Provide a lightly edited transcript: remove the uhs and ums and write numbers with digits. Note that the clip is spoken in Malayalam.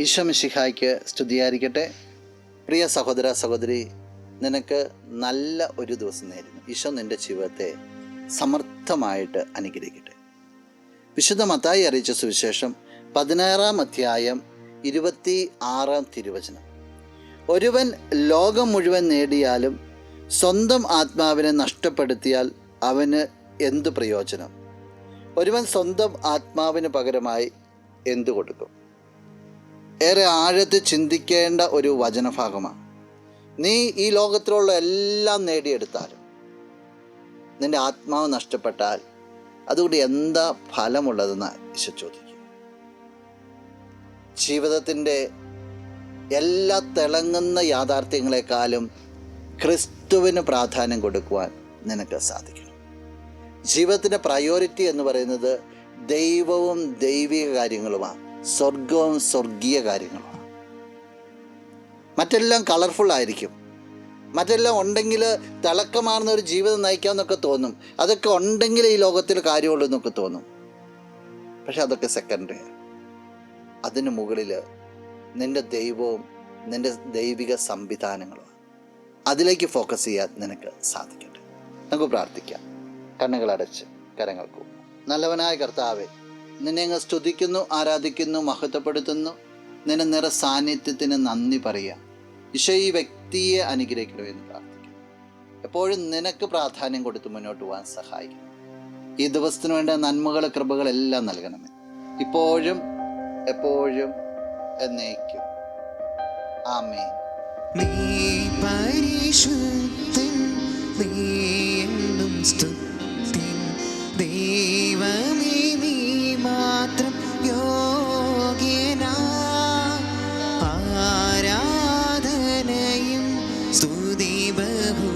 ഈശോ മിശിഹായ്ക്ക് സ്തുതിയായിരിക്കട്ടെ. പ്രിയ സഹോദര സഹോദരി, നിനക്ക് നല്ല ഒരു ദിവസം നേരുന്നു. ഈശോ നിൻ്റെ ജീവിതത്തെ സമർത്ഥമായിട്ട് അനുഗ്രഹിക്കട്ടെ. വിശുദ്ധ മത്തായി അറിയിച്ച സുവിശേഷം 16-ാം അധ്യായം 26-ാം തിരുവചനം. ഒരുവൻ ലോകം മുഴുവൻ നേടിയാലും സ്വന്തം ആത്മാവിനെ നഷ്ടപ്പെടുത്തിയാൽ അവന് എന്തു പ്രയോജനം? ഒരുവൻ സ്വന്തം ആത്മാവിന് പകരമായി എന്തു കൊടുക്കും? ഏറെ ആഴത്തിൽ ചിന്തിക്കേണ്ട ഒരു വചനഭാഗമാണ്. നീ ഈ ലോകത്തിലുള്ള എല്ലാം നേടിയെടുത്താലും നിൻ്റെ ആത്മാവ് നഷ്ടപ്പെട്ടാൽ അതുകൊണ്ട് എന്താ ഫലമുള്ളതെന്ന് ഈശോ ചോദിക്കും. ജീവിതത്തിൻ്റെ എല്ലാ തിളങ്ങുന്ന യാഥാർത്ഥ്യങ്ങളെക്കാളും ക്രിസ്തുവിന് പ്രാധാന്യം കൊടുക്കുവാൻ നിനക്ക് സാധിക്കണം. ജീവിതത്തിൻ്റെ പ്രയോറിറ്റി എന്ന് പറയുന്നത് ദൈവവും ദൈവിക കാര്യങ്ങളുമാണ്, സ്വർഗവും സ്വർഗീയ കാര്യങ്ങളുമാണ്. മറ്റെല്ലാം കളർഫുൾ ആയിരിക്കും, മറ്റെല്ലാം ഉണ്ടെങ്കിൽ തിളക്കമാർന്ന ഒരു ജീവിതം നയിക്കാമെന്നൊക്കെ തോന്നും. അതൊക്കെ ഉണ്ടെങ്കിൽ ഈ ലോകത്തിൽ കാര്യമുള്ളൂ എന്നൊക്കെ തോന്നും. പക്ഷെ അതൊക്കെ സെക്കൻഡറി. അതിന് മുകളിൽ നിൻ്റെ ദൈവവും നിൻ്റെ ദൈവിക സംവിധാനങ്ങളും, അതിലേക്ക് ഫോക്കസ് ചെയ്യാൻ നിനക്ക് സാധിക്കട്ടെ. നമുക്ക് പ്രാർത്ഥിക്കാം. കണ്ണുകളടച്ച് കരങ്ങൾ കൂപ്പും. നല്ലവനായ കർത്താവേ, നിന്നെ അങ്ങ് സ്തുതിക്കുന്നു, ആരാധിക്കുന്നു, മഹത്വപ്പെടുത്തുന്നു. നിന്റെ നിറ സാന്നിധ്യത്തിന് നന്ദി പറയാം. ഈശോ ഈ വ്യക്തിയെ അനുഗ്രഹിക്കണമെന്ന് പ്രാർത്ഥിക്കുന്നു. എപ്പോഴും നിനക്ക് പ്രാധാന്യം കൊടുത്ത് മുന്നോട്ട് പോകാൻ സഹായിക്കണം. ഈ ദിവസത്തിന് വേണ്ട നന്മകൾ, കൃപകളെല്ലാം നൽകണമേ, ഇപ്പോഴും എപ്പോഴും എന്നേക്കും. ആമേൻ. നീ പരിശുദ്ധൻ, നീ എന്നും സ്തുതിൻ. ദൈവമേ, നീ മാത്രം യോഗ്യനാ. ആരാധനയും സ്തുതി ബഹു